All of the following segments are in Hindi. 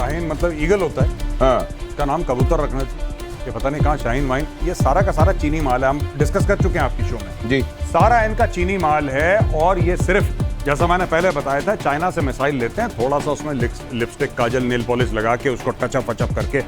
शाहीन मतलब ईगल होता है, हाँ इसका नाम कबूतर रखना चाहिए। ये पता नहीं कहाँ शाहीन वाइन, ये सारा का सारा चीनी माल है। हम डिस्कस कर चुके हैं आपकी शो में जी। सारा इनका चीनी माल है। और ये सिर्फ जैसा मैंने पहले बताया था, चाइना से मिसाइल लेते हैं, थोड़ा सा उसमें लिपस्टिक, काजल, नेल पॉलिश लगा के उसको टचअप वचअप करके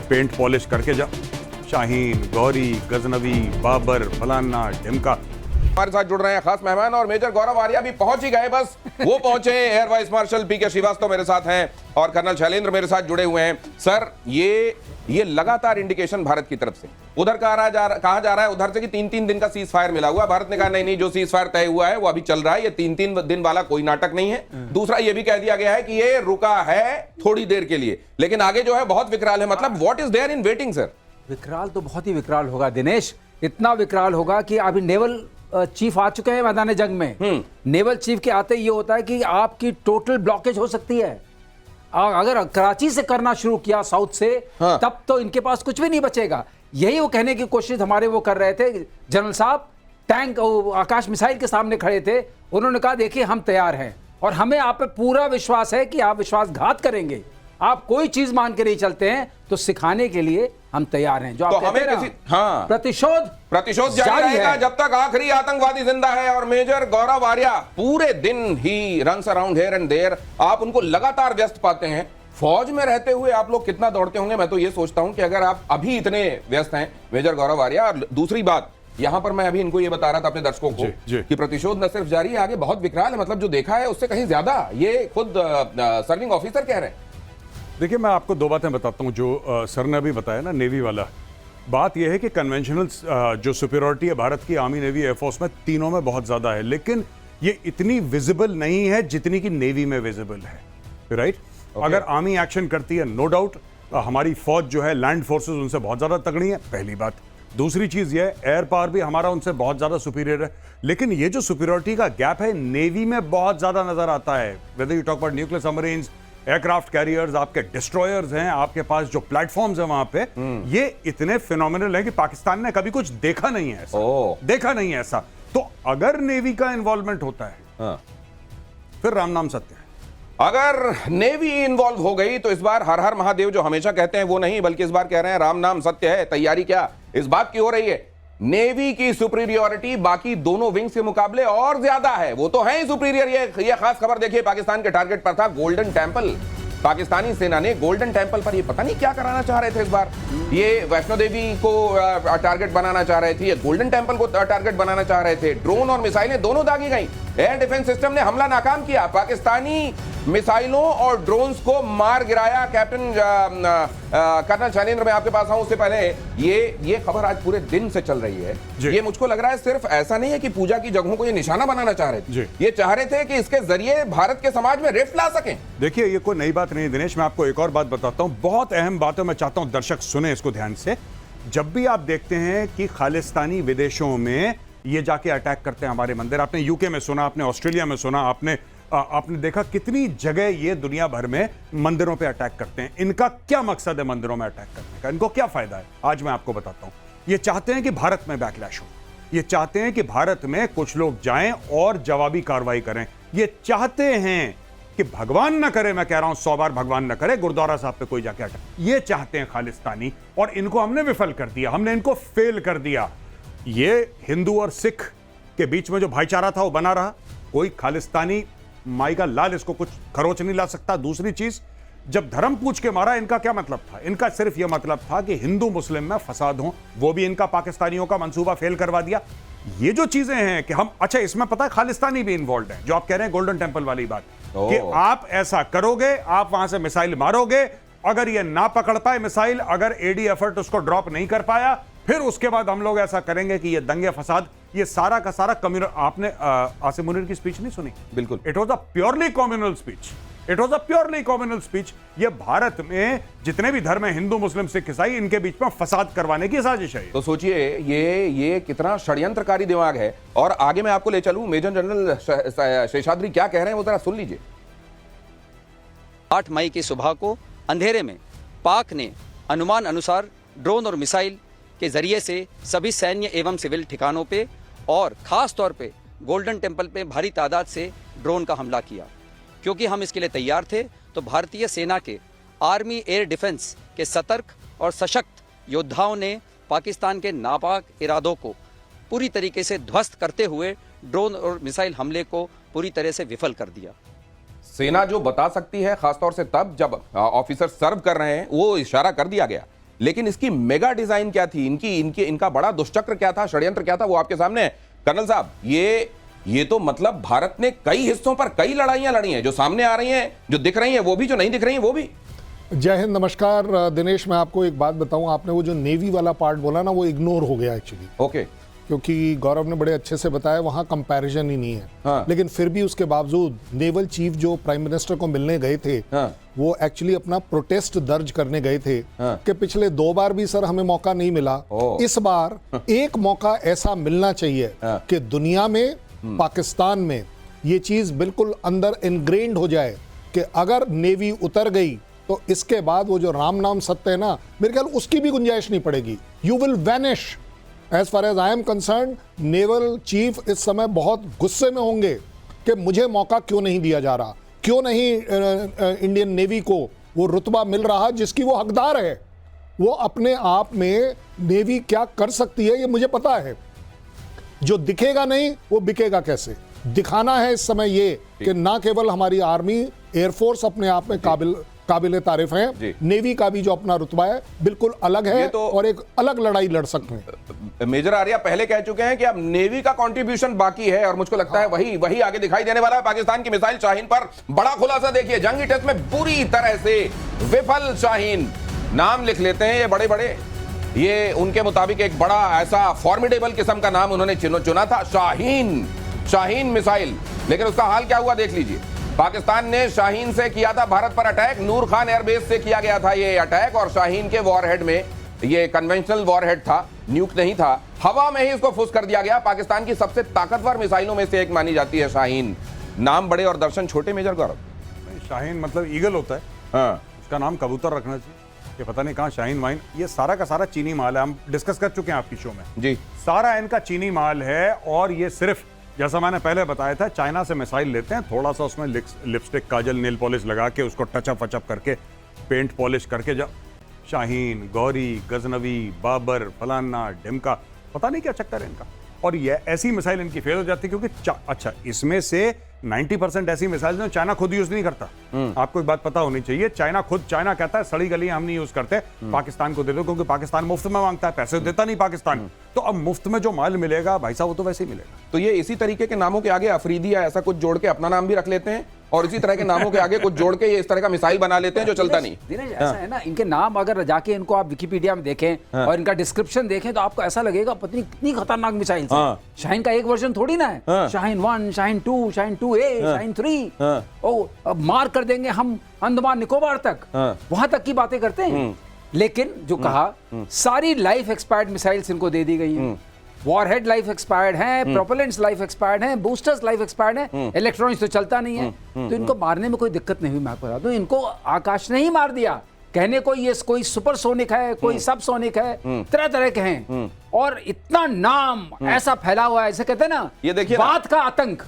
पेंट पॉलिश करके जब शाहीन, गौरी, गजनवी, बाबर, फलाना, ढिमका। हमारे साथ जुड़ रहे हैं खास मेहमान और मेजर गौरव आर्या भी पहुंच ही गए, बस वो पहुंचे। एयर वाइस मार्शल पीके श्रीवास्तव मेरे साथ हैं और कर्नल शैलेंद्र मेरे साथ जुड़े हुए हैं। सर, ये लगातार इंडिकेशन भारत की तरफ से उधर कहा जा रहा है उधर से कि 3-3 दिन का सीज फायर मिला हुआ। भारत ने कहा नहीं, जो सीज फायर तय हुआ है वो अभी चल रहा है, ये 3-3 दिन वाला कोई नाटक नहीं है। दूसरा ये भी कह दिया गया है कि ये रुका है थोड़ी देर के लिए, लेकिन आगे जो है बहुत विकराल है। मतलब what is there in waiting sir? विकराल तो बहुत ही विकराल होगा दिनेश, इतना विकराल होगा कि अभी नेवल चीफ आ चुके हैं मैदान जंग में। नेवल चीफ के आते ये होता है कि आपकी टोटल ब्लॉकेज हो सकती है। अगर कराची से करना शुरू किया साउथ से, हाँ। तब तो इनके पास कुछ भी नहीं बचेगा। यही वो कहने की कोशिश हमारे वो कर रहे थे जनरल साहब, टैंक आकाश मिसाइल के सामने खड़े थे। उन्होंने कहा देखिए हम तैयार हैं और हमें आप पे पूरा विश्वास है कि आप विश्वासघात करेंगे, आप कोई चीज मान के नहीं चलते हैं, तो सिखाने के लिए हम तैयार हैं। जो तो आप हमें कहते हैं ना, हाँ, प्रतिशोध जारी रहेगा है जब तक आखिरी आतंकवादी जिंदा है। और मेजर गौरव आर्या पूरे दिन ही runs around here and there, आप उनको लगातार व्यस्त पाते हैं। फौज में रहते हुए आप लोग कितना दौड़ते होंगे? मैं तो ये सोचता हूं कि अगर आप अभी इतने व्यस्त हैं मेजर गौरव आर्या। और दूसरी बात, यहां पर मैं अभी इनको ये बता रहा था अपने दर्शकों को कि प्रतिशोध न सिर्फ जारी है, आगे बहुत विकराल है। मतलब जो देखा है उससे कहीं ज्यादा, ये खुद सर्विंग ऑफिसर कह रहे हैं। देखिए, मैं आपको दो बातें बताता हूं जो सर ने अभी बताया ना, नेवी वाला। बात यह है कि कन्वेंशनल जो सुपीरियरिटी है भारत की आर्मी, नेवी, एयरफोर्स में, तीनों में बहुत ज्यादा है, लेकिन ये इतनी विजिबल नहीं है जितनी कि नेवी में विजिबल है, राइट? अगर आर्मी एक्शन करती है, नो डाउट हमारी फौज जो है, लैंड फोर्सेस उनसे बहुत ज्यादा तगड़ी है, पहली बात। दूसरी चीज ये, एयर पावर भी हमारा उनसे बहुत ज्यादा सुपीरियर है। लेकिन ये जो सुपीरियरिटी का गैप है, नेवी में बहुत ज्यादा नजर आता है। Whether you talk about nuclear submarines, aircraft carriers, आपके डिस्ट्रॉयर्स हैं, आपके पास जो प्लेटफॉर्म्स हैं वहां पे, ये इतने फिनोमिनल है कि पाकिस्तान ने कभी कुछ देखा नहीं है ऐसा। देखा नहीं है ऐसा। तो अगर नेवी का इन्वॉल्वमेंट होता है, फिर राम नाम सत्य है। अगर नेवी इन्वॉल्व हो गई तो इस बार हर हर महादेव जो हमेशा कहते हैं वो नहीं, बल्कि इस बार कह रहे हैं राम नाम सत्य है। तैयारी क्या इस बात की हो रही है? नेवी की सुपीरियरिटी बाकी दोनों विंग्स के मुकाबले और ज्यादा है। वो तो है ही सुपीरियर। ये खास खबर देखिए, पाकिस्तान के टारगेट पर था गोल्डन टेंपल। पाकिस्तानी सेना ने गोल्डन टेंपल पर ये पता नहीं क्या कराना चाह रहे थे इस बार। ये वैष्णो देवी को टारगेट बनाना चाह रहे थे, ये गोल्डन टेंपल को टारगेट बनाना चाह रहे थे। ड्रोन और मिसाइलें दोनों दागी गई। एयर डिफेंस सिस्टम ने हमला नाकाम किया, पाकिस्तानी मिसाइलों और ड्रोन्स को मार गिराया। कैप्टन कर्नल शैलेंद्र, मैं आपके पास आऊं उससे पहले, ये खबर आज पूरे दिन से चल रही है। ये मुझको लग रहा है सिर्फ ऐसा नहीं है कि पूजा की जगहों को ये निशाना बनाना चाह रहे थे, ये चाह रहे थे कि इसके जरिए भारत के समाज में रिफ्ट ला सकें। देखिए, ये कोई नई बात नहीं दिनेश, मैं आपको एक और बात बताता हूं, बहुत अहम बात है, मैं चाहता हूं दर्शक सुने इसको ध्यान से। जब भी आप देखते हैं कि खालिस्तानी विदेशों में ये जाके अटैक करते हैं हमारे मंदिर, आपने यूके में सुना, आपने ऑस्ट्रेलिया में सुना, आपने देखा कितनी जगह ये दुनिया भर में मंदिरों पे अटैक करते हैं। इनका क्या मकसद है मंदिरों में अटैक करने का? इनको क्या फायदा है? आज मैं आपको बताता हूं। ये चाहते हैं कि भारत में बैकलैश हो, ये चाहते हैं कि भारत में कुछ लोग जाएं और जवाबी कार्रवाई करें। ये चाहते हैं कि भगवान ना करे, मैं कह रहा हूं 100 बार भगवान ना करे, गुरुद्वारा साहब पे कोई जाके अटैक। ये चाहते हैं खालिस्तानी, और इनको हमने विफल कर दिया, हमने इनको फेल कर दिया। ये हिंदू और सिख के बीच में जो भाईचारा था वो बना रहा। कोई खालिस्तानी माई का लाल इसको कुछ खरोच नहीं ला सकता। दूसरी चीज, जब धर्म पूछ के मारा, इनका क्या मतलब था? इनका सिर्फ यह मतलब था कि हिंदू मुस्लिम में फसाद हो, वो भी इनका पाकिस्तानियों का मंसूबा फेल करवा दिया। ये जो चीजें हैं कि हम, अच्छा इसमें पता है खालिस्तानी भी इन्वॉल्व है, जो आप कह रहे हैं गोल्डन टेंपल वाली बात, कि आप ऐसा करोगे, आप वहां से मिसाइल मारोगे, अगर ये ना पकड़ पाए मिसाइल, अगर एडी एफर्ट उसको ड्रॉप नहीं कर पाया, फिर उसके बाद हम लोग ऐसा करेंगे कि ये दंगे फसाद, ये सारा का सारा कम्युनल। आपने आसिम मुनीर की स्पीच नहीं सुनी? बिल्कुल। It was a purely communal speech, it was a purely communal speech. ये भारत में जितने भी धर्म है, हिंदू मुस्लिम सिख ईसाई, इनके बीच में फसाद करवाने की साजिश है। तो सोचिए ये कितना षड्यंत्रकारी दिमाग है। और आगे मैं आपको ले चलूं, मेजर जनरल शेषाद्री क्या कह रहे हैं वो जरा सुन लीजिए। 8 मई की सुबह को अंधेरे में पाक ने अनुमान अनुसार ड्रोन और मिसाइल के जरिए से सभी सैन्य एवं सिविल ठिकानों पे और खास तौर पे गोल्डन टेंपल पे भारी तादाद से ड्रोन का हमला किया। क्योंकि हम इसके लिए तैयार थे, तो भारतीय सेना के आर्मी एयर डिफेंस के सतर्क और सशक्त योद्धाओं ने पाकिस्तान के नापाक इरादों को पूरी तरीके से ध्वस्त करते हुए ड्रोन और मिसाइल हमले को पूरी तरह से विफल कर दिया। सेना जो बता सकती है, खासतौर से तब जब ऑफिसर सर्व कर रहे हैं, वो इशारा कर दिया गया, लेकिन इसकी मेगा डिजाइन क्या थी, इनका बड़ा दुष्चक्र क्या था, षड्यंत्र क्या था, वो आपके सामने है। कर्नल साहब, ये तो मतलब भारत ने कई हिस्सों पर कई लड़ाइयां लड़ी हैं, जो सामने आ रही हैं, जो दिख रही हैं वो भी, जो नहीं दिख रही हैं वो भी। जय हिंद, नमस्कार दिनेश। मैं आपको एक बात बताऊं, आपने वो जो नेवी वाला पार्ट बोला ना, वो इग्नोर हो गया एक्चुअली। ओके। क्योंकि गौरव ने बड़े अच्छे से बताया, वहां कंपैरिजन ही नहीं है। हाँ। लेकिन फिर भी उसके बावजूद नेवल चीफ जो प्राइम मिनिस्टर को मिलने गए थे, हाँ। वो एक्चुअली अपना प्रोटेस्ट दर्ज करने गए थे। हाँ। कि पिछले 2 बार भी सर हमें मौका नहीं मिला, इस बार एक मौका ऐसा मिलना चाहिए कि दुनिया में, पाकिस्तान में ये चीज बिल्कुल अंदर इनग्रेन्ड हो जाए कि अगर नेवी उतर गई तो इसके बाद वो जो राम नाम सत्य है ना, मेरे ख्याल उसकी भी गुंजाइश नहीं पड़ेगी। You will vanish. As far as I am concern, naval chief इस समय बहुत गुस्से में होंगे कि मुझे मौका क्यों नहीं दिया जा रहा, क्यों नहीं इंडियन नेवी को वो रुतबा मिल रहा जिसकी वो हकदार है। वो अपने आप में नेवी क्या कर सकती है ये मुझे पता है। जो दिखेगा नहीं वो बिकेगा कैसे, दिखाना है इस समय ये कि ना केवल हमारी आर्मी, एयरफोर्स अपने आप में काबिल तारीफ है, नेवी का भी जो अपना रुतबा है बिल्कुल अलग है और एक अलग लड़ाई लड़ सकते हैं। मेजर आर्या पहले कह चुके हैं कि अब नेवी का कंट्रीब्यूशन बाकी है, और मुझको लगता है वही आगे दिखाई देने वाला है। पाकिस्तान की मिसाइल शाहीन पर बड़ा खुलासा देखिए, जंगी टेस्ट में बुरी तरह से विफल शाहीन। नाम लिख लेते हैं ये बड़े बड़े, ये उनके मुताबिक एक बड़ा ऐसा फॉर्मिडेबल किस्म का नाम उन्होंने चुना था, शाहीन मिसाइल। लेकिन उसका हाल क्या हुआ देख लीजिए। पाकिस्तान ने शाहीन से किया था भारत पर अटैक, नूर खान एयरबेस से किया गया था ये अटैक, और शाहीन के वॉरहेड में, ये कन्वेंशनल वॉरहेड था, न्यूक नहीं था, हवा में ही इसको फुस कर दिया गया। पाकिस्तान की सबसे ताकतवर मिसाइलों में से एक मानी जाती है शाहीन। नाम बड़े और दर्शन छोटे, मेजर गौरव। शाहीन मतलब ईगल होता है, हाँ। उसका नाम कबूतर रखना चाहिए। ये पता नहीं कहाँ शाहीन वाइन, ये सारा का सारा चीनी माल है। हम डिस्कस कर चुके हैं आपकी शो में जी, सारा इनका चीनी माल है। और ये सिर्फ, जैसा मैंने पहले बताया था, चाइना से मिसाइल लेते हैं, थोड़ा सा उसमें लिपस्टिक, काजल, नेल पॉलिश लगा के उसको टचअप वचअप करके, पेंट पॉलिश करके, जब शाहीन, गौरी, गजनवी, बाबर, फलाना, ढिमका, पता नहीं क्या चक्कर है इनका। और ये ऐसी मिसाइल इनकी फेल हो जाती है क्योंकि अच्छा, इसमें से 90% ऐसी मिसाइल जो चाइना खुद यूज नहीं करता। आपको एक बात पता होनी चाहिए, चाइना कहता है सड़ी गलियां हम नहीं यूज करते, पाकिस्तान को दे दो, क्योंकि पाकिस्तान मुफ्त में मांगता है, पैसे देता नहीं पाकिस्तान। तो अब मुफ्त में जो माल मिलेगा भाई साहब, वो तो वैसे ही मिलेगा। तो ये इसी तरीके के नामों के आगे अफरीदी या ऐसा कुछ जोड़ के अपना नाम भी रख लेते हैं, और इसी तरह के नामों के आगे कुछ जोड़ के ये इस तरह का मिसाइल बना लेते हैं जो चलता नहीं। दिनेश, ऐसा है ना, इनके नाम अगर जाके इनको आप विकिपीडिया में देखें और इनका डिस्क्रिप्शन देखें तो आपको ऐसा लगेगा पता नहीं कितनी खतरनाक मिसाइल है। शाहीन का एक वर्जन थोड़ी ना है, शाहीन 1, शाहीन 2, शाहीन 2A, शाहीन 3। ओ, अब मार कर देंगे हम अंडमान निकोबार तक, वहां तक की बातें करते हैं। लेकिन जो कहा, सारी लाइफ एक्सपायर्ड मिसाइल्स इनको दे दी गई हैं। वॉरहेड लाइफ एक्सपायर्ड है, प्रोपेलेंट्स लाइफ एक्सपायर्ड है, बूस्टर्स लाइफ एक्सपायर्ड है, इलेक्ट्रॉनिक्स तो चलता नहीं है। तो इनको मारने में कोई दिक्कत नहीं हुई। मैं आपको बता दूं, इनको आकाश ने ही मार दिया। कहने को ये कोई सुपरसोनिक है, कोई सबसोनिक है, तरह तरह के हैं, और इतना नाम ऐसा फैला हुआ है, ऐसे कहते हैं ना, ये देखिए बात का आतंक,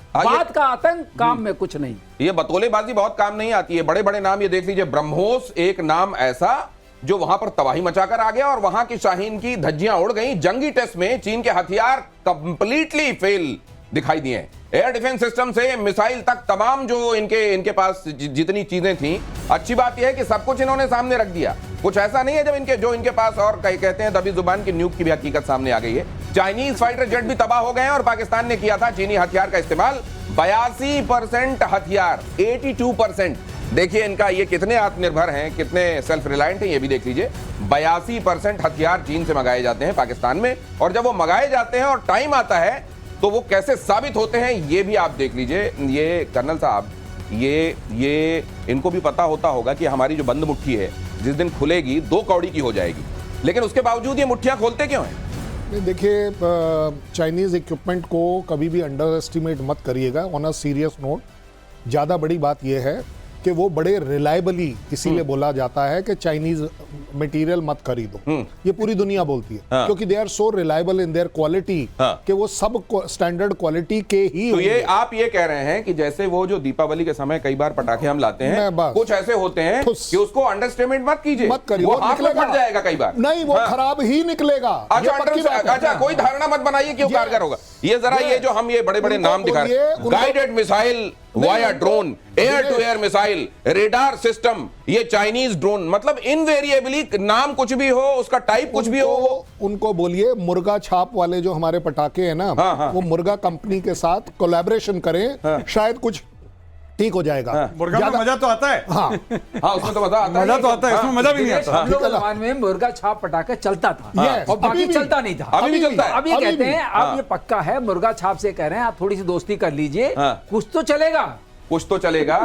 काम में कुछ नहीं। ये बतौलेबाजी बहुत काम नहीं आती है। बड़े बड़े नाम ये देख लीजिए, ब्रह्मोस एक नाम ऐसा जो वहां पर तबाही मचाकर आ गया, और वहां की शाहीन की धज्जियां उड़ गई। जंगी टेस्ट में चीन के हथियार कंप्लीटली फेल दिखाई दिए। एयर डिफेंस सिस्टम से मिसाइल तक, तमाम जो इनके पास जितनी चीजें थी, अच्छी बात यह है कि सब कुछ इन्होंने सामने रख दिया। कुछ ऐसा नहीं है जब इनके पास, और कहते हैं दबी जुबान की न्यूक की भी हकीकत सामने आ गई है। चाइनीज फाइटर जेट भी तबाह हो गए हैं, और पाकिस्तान ने किया था चीनी हथियार का इस्तेमाल। 82% हथियार, 82%। देखिए इनका ये कितने आत्मनिर्भर हैं, कितने सेल्फ रिलायंट हैं, ये भी देख लीजिए। 82% हथियार चीन से मंगाए जाते हैं पाकिस्तान में, और जब वो मंगाए जाते हैं और टाइम आता है तो वो कैसे साबित होते हैं ये भी आप देख लीजिए। ये कर्नल साहब, ये इनको भी पता होगा कि हमारी जो बंद मुट्ठी है जिस दिन खुलेगी 2 कौड़ी की हो जाएगी, लेकिन उसके बावजूद ये मुट्ठियां खोलते क्यों हैं? देखिए, चाइनीज इक्विपमेंट को कभी भी अंडर एस्टिमेट मत करिएगा। ऑन अ सीरियस नोट, ज़्यादा बड़ी बात यह है कि वो बड़े रिलायबली, इसीलिए बोला जाता है कि चाइनीज मटेरियल मत खरीदो। ये पूरी दुनिया बोलती है, क्योंकि they are so reliable in their quality कि वो सब स्टैंडर्ड क्वालिटी के ही तो ये आप ये कह रहे हैं कि जैसे वो जो दीपावली के समय कई बार पटाखे हम लाते हैं, कुछ ऐसे होते हैं कि उसको अंडरस्टेटमेंट मत कीजिए, मत करिए, वो हाथ में फट जाएगा कई बार। नहीं, वो खराब ही निकलेगा। अच्छा, कोई धारणा मत बनाइए कि वो कारगर होगा। ये जरा ये जो हम ये बड़े बड़े नाम दिखा रहे हैं, guided missile via drone, air to air missile, radar system, ये चाइनीज ड्रोन, मतलब इनवेरिएबली नाम कुछ भी हो, उसका टाइप कुछ भी हो, उनको बोलिए मुर्गा छाप वाले जो हमारे पटाखे हैं ना, वो मुर्गा कंपनी के साथ कोलैबोरेशन करें, शायद कुछ ठीक हो जाएगा। मुर्गा में मजा तो आता है। हाँ उसमें तो मजा आता है, मजा तो आता है, इसमें मजा भी नहीं आता। हम लोग जमाने में मुर्गा छाप पटाखा चलता था और बाकी चलता नहीं था। अभी भी चलता है। अब ये कहते हैं, अब ये पक्का है, मुर्गा छाप से कह रहे हैं आप थोड़ी सी दोस्ती कर लीजिए, कुछ तो चलेगा। कुछ तो चलेगा।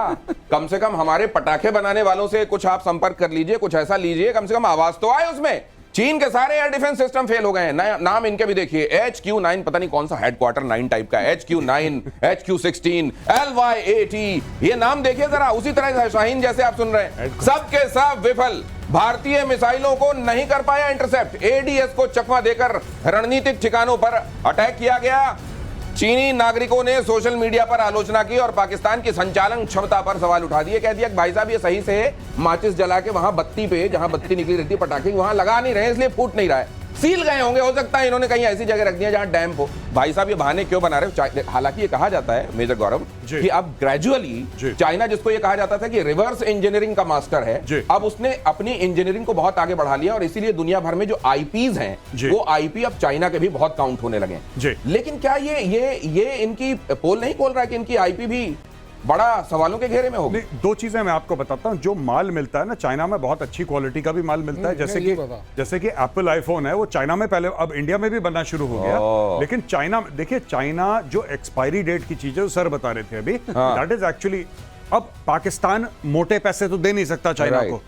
कम से कम हमारे पटाखे बनाने वालों से कुछ आप संपर्क कर लीजिए, कुछ ऐसा लीजिए, कम से कम आवाज तो आए उसमें। चीन के सारे एयर डिफेंस सिस्टम फेल हो गए हैं। नाम इनके भी देखिए, HQ-9, पता नहीं कौन सा हेडक्वार्टर 9 टाइप का, HQ-9, HQ-16, LY-80, ये नाम देखिए जरा। उसी तरह शाहीन जैसे आप सुन रहे हैं, सबके सब विफल। भारतीय मिसाइलों को नहीं कर पाया इंटरसेप्ट। ADS को चकमा देकर रणनीतिक ठिकानों पर अटैक किया गया। चीनी नागरिकों ने सोशल मीडिया पर आलोचना की और पाकिस्तान की संचालन क्षमता पर सवाल उठा दिए। कह दिया कि भाई साहब ये सही से माचिस जला के वहां बत्ती पे, जहां बत्ती निकली रहती है पटाखे, वहां लगा नहीं रहे, इसलिए फूट नहीं रहा है। सील गए होंगे, हो सकता है इन्होंने कहीं ऐसी जगह रख दिया जहां डैम हो। भाई साहब ये बहाने क्यों बना रहे हो? हालांकि ये कहा जाता है मेजर गौरव कि अब ग्रेजुअली चाइना, जिसको ये कहा जाता था कि रिवर्स इंजीनियरिंग का मास्टर है, अब उसने अपनी इंजीनियरिंग को बहुत आगे बढ़ा लिया और इसीलिए दुनिया भर में जो आईपीज हैं, वो आईपी अब चाइना के भी बहुत काउंट होने लगे हैं। लेकिन क्या ये इनकी पोल नहीं खोल रहा है कि इनकी आईपी भी बड़ा सवालों के घेरे में होगी? दो चीजें मैं आपको बताता हूं। जो माल मिलता है ना चाइना में, बहुत अच्छी क्वालिटी का भी माल मिलता है। जैसे कि एप्पल आईफोन है, वो चाइना में पहले, अब इंडिया में भी बनना शुरू हो गया। लेकिन चाइना, देखिए चाइना जो एक्सपायरी डेट की चीजें सर बता रहे थे अभी, दैट इज एक्चुअली, अब पाकिस्तान मोटे पैसे तो दे नहीं सकता चाइना को।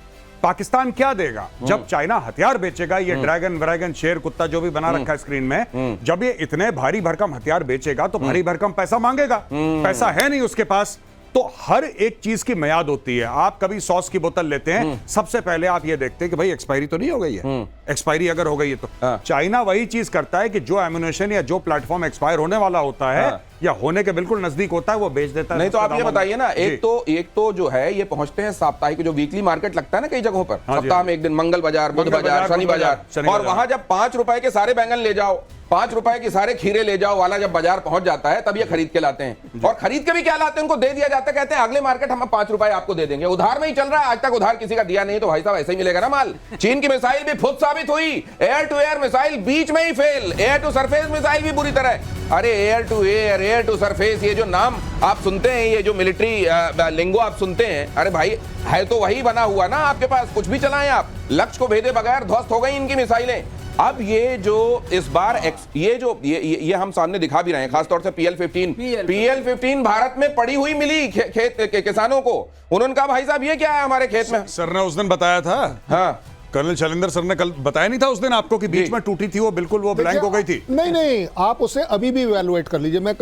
पाकिस्तान क्या देगा? जब चाइना हथियार बेचेगा, ये ड्रैगन व्रैगन शेर कुत्ता जो भी बना रखा है स्क्रीन में, जब ये इतने भारी भरकम हथियार बेचेगा तो भारी भरकम पैसा मांगेगा। पैसा है नहीं उसके पास, तो हर एक चीज की मियाद होती है। आप कभी सॉस की बोतल लेते हैं, सबसे पहले आप ये देखते हैं कि भाई एक्सपायरी तो नहीं हो गई है। एक्सपायरी अगर हो गई है तो चाइना वही चीज करता है कि जो एम्युनिशन या जो प्लेटफॉर्म एक्सपायर होने वाला होता है या होने के बिल्कुल नजदीक होता है, वो बेच देता है। नहीं तो आप ये बताइए ना, एक तो जो है ये पहुंचते हैं साप्ताहिक, जो वीकली मार्केट लगता है ना कई जगहों पर, सप्ताह में एक दिन, मंगल बाजार, बुध बाजार, शनि बाजार, और वहां जब 5 रुपए के सारे बैंगन ले जाओ, 5 रुपए की सारे खीरे ले जाओ वाला जब बाजार पहुंच जाता है, तब ये खरीद के लाते हैं। और खरीद के भी क्या लाते हैं, उनको दे दिया जाता है, कहते हैं अगले मार्केट हम 5 रुपए आपको दे देंगे। उधार में ही चल रहा है, आज तक उधार किसी का दिया नहीं, तो भाई साहब ऐसे ही मिलेगा ना माल। चीन की मिसाइल भी खुद साबित हुई, एयर टू एयर मिसाइल बीच में ही fail, air to surface missile भी बुरी तरह। अरे air to air, air to surface, ये जो नाम आप सुनते हैं, ये जो मिलिट्री लिंगो आप सुनते हैं, अरे भाई है तो वही बना हुआ ना आपके पास, कुछ भी चलाएं आप, लक्ष्य को भेदे बगैर ध्वस्त हो गई इनकी मिसाइलें। अब ये जो इस बार ये हम सामने दिखा भी रहे हैं, खासतौर से PL-15 भारत में पड़ी हुई मिली खेत के किसानों को। उन्होंने कहा भाई साहब ये क्या है हमारे खेत में? सर ने उस दिन बताया था, हाँ कर्नल शैलेंद्र सर ने कल बताया नहीं था उस दिन आपको कि बीच में टूटी थी वो, बिल्कुल वो ब्लैंक हो गई थी। नहीं, आप उसे अभी भी इवैल्यूएट कर लीजिए। मैं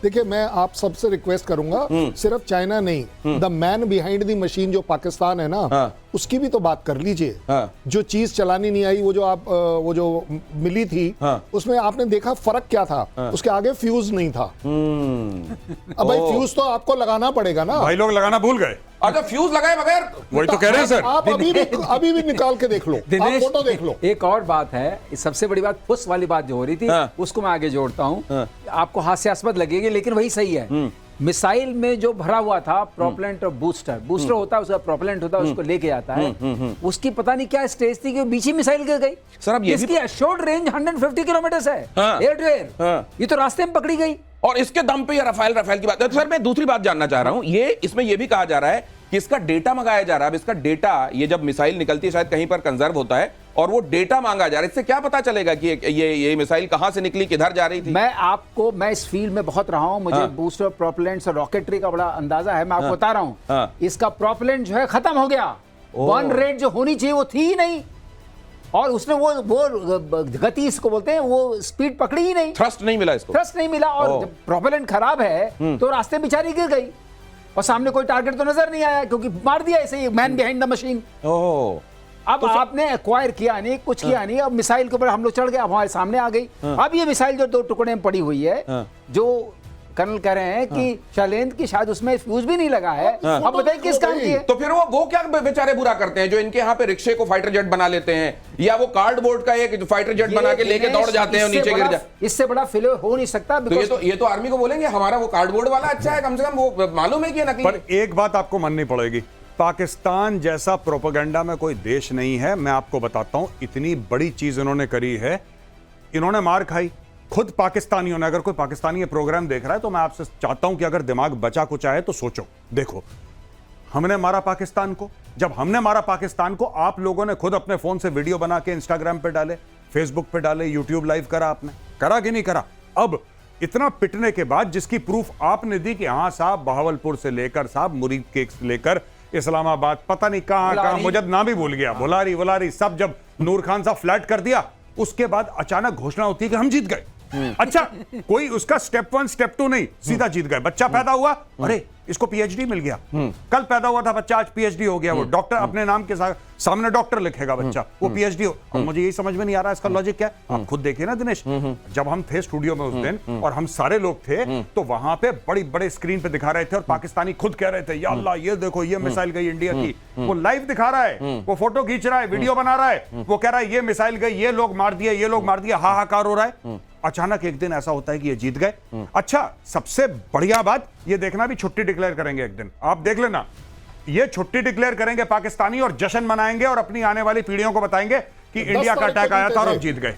देखिए, मैं आप सबसे रिक्वेस्ट करूंगा, सिर्फ चाइना नहीं, the man behind the machine जो पाकिस्तान है ना, उसकी भी तो बात कर लीजिए। जो चीज चलानी नहीं आई, वो जो मिली थी, उसमें आपने देखा फर्क क्या था? उसके आगे फ्यूज नहीं था। अब भाई फ्यूज तो आपको लगाना पड़ेगा ना। भाई लोग लगाना भूल गए। अच्छा, फ्यूज लगाए बगैर, वही तो कह रहे हैं सर। आप अभी भी निकाल के देख लो, आप फोटो देख लो। एक और बात है, सबसे बड़ी बात फुस वाली बात जो हो रही थी, उसको मैं आगे जोड़ता हूं। आपको हास्यास्पद लगेगी लेकिन वही सही है। मिसाइल में जो भरा हुआ था प्रोपेलेंट और बूस्टर होता है, उसका प्रोपेलेंट होता है, उसको लेके आता है। उसकी पता नहीं क्या स्टेज थी कि बीच ही मिसाइल गिर गई। सर अब ये इसकी एश्योर्ड रेंज 150 किलोमीटर है, एयर टू एयर। ये तो रास्ते में पकड़ी गई और इसके दम पे ये रफाल की बात है। तो सर मैं दूसरी बात जानना चाह रहा हूं, इसमें ये भी कहा जा रहा है कि इसका डेटा मंगाया जा रहा है। अब इसका डेटा, ये जब मिसाइल निकलती है शायद कहीं पर कंजर्व होता है और वो डेटा मांगा जा रहा है। इससे क्या पता चलेगा कि ये मिसाइल कहां से निकली, किधर जा रही थी? मैं इस फील्ड में बहुत रहा हूं, मुझे बूस्टर प्रोपेलेंट्स और रॉकेटरी का बड़ा अंदाजा है। मैं आपको बता रहा हूं, इसका प्रोपेलेंट जो है खत्म हो गया। बर्न रेट जो होनी चाहिए वो थी ही नहीं, और उसने वो गति इसको बोलते हैं, वो स्पीड पकड़ी ही नहीं, थ्रस्ट नहीं मिला इसको, थ्रस्ट नहीं मिला। और जब प्रोपेलेंट खराब है तो रास्ते बेचारी गिर गई। और सामने कोई टारगेट तो नजर नहीं आया, क्योंकि मार दिया ऐसे ही, मैन बिहाइंड द मशीन। ओह, अब आपने एक्वायर किया नहीं, कुछ किया नहीं, अब मिसाइल के ऊपर हम लोग चढ़ गए, अब हमारे सामने आ गई। अब ये मिसाइल जो 2 टुकड़े में पड़ी हुई है, जो कर्नल कह रहे हैं कि शैलेंद्र की शायद उसमें फ्यूज भी नहीं लगा है, अब बताइए किस काम की है? तो फिर वो क्या बेचारे बुरा करते हैं जो इनके यहाँ पे रिक्शे को फाइटर जेट बना लेते हैं, या वो कार्डबोर्ड का एक फाइटर जेट बना के लेके दौड़ जाते हैं और नीचे गिर जाते। इससे बड़ा फेलियर हो नहीं सकता। तो ये तो आर्मी को बोलेंगे हमारा वो कार्डबोर्ड वाला अच्छा है, कम से कम वो मालूम है कि नकली। पर एक बात आपको माननी पड़ेगी, पाकिस्तान जैसा प्रोपेगेंडा में कोई देश नहीं है। मैं आपको बताता हूं, इतनी बड़ी चीज इन्होंने करी है, इन्होंने मार खाई खुद पाकिस्तानियों ने। अगर कोई पाकिस्तानी ये प्रोग्राम देख रहा है तो मैं आपसे चाहता हूं कि अगर दिमाग बचा कुछ आए तो सोचो। देखो, हमने मारा पाकिस्तान को, जब हमने मारा पाकिस्तान को, आप लोगों ने खुद अपने फोन से वीडियो बना के इंस्टाग्राम पे डाले, फेसबुक पे डाले, यूट्यूब लाइव करा, आपने करा कि नहीं करा? अब इतना पिटने के बाद जिसकी प्रूफ आपने दी कि हाँ साहब, बहावलपुर से लेकर साहब मुरीद केक से लेकर इस्लामाबाद, पता नहीं कहां, मुझे नाम भी भूल गया, बुलारी सब, जब नूर खान साहब फ्लैट कर दिया, उसके बाद अचानक घोषणा होती है कि हम जीत गए। अच्छा, कोई उसका स्टेप 1 स्टेप 2 नहीं, सीधा जीत गए। बच्चा पैदा हुआ, अरे इसको पीएचडी मिल गया, कल पैदा हुआ था बच्चा, आज पीएचडी हो गया। वो डॉक्टर अपने नाम के सामने डॉक्टर लिखेगा बच्चा, वो पीएचडी हो। अब मुझे यही समझ में नहीं आ रहा इसका लॉजिक क्या है। आप खुद देखिए ना दिनेश, जब हम थे स्टूडियो में उस दिन और हम सारे लोग थे, तो वहां पे बड़ी बड़े स्क्रीन पे दिखा रहे थे और पाकिस्तानी खुद कह रहे थे, या अल्लाह ये देखो ये मिसाइल गई इंडिया की। वो लाइव दिखा रहा है, वो फोटो खींच रहा है, वीडियो बना रहा है, वो कह रहा है ये मिसाइल गई, ये लोग मार दिए, ये लोग मार दिए, हाहाकार हो रहा है। अचानक एक दिन ऐसा होता है कि ये जीत गए। अच्छा, सबसे बढ़िया बात, ये देखना भी छुट्टी डिक्लेयर करेंगे एक दिन, आप देख लेना, ये छुट्टी डिक्लेयर करेंगे पाकिस्तानी और जश्न मनाएंगे और अपनी आने वाली पीढ़ियों को बताएंगे कि इंडिया का अटैक आया था और हम जीत गए।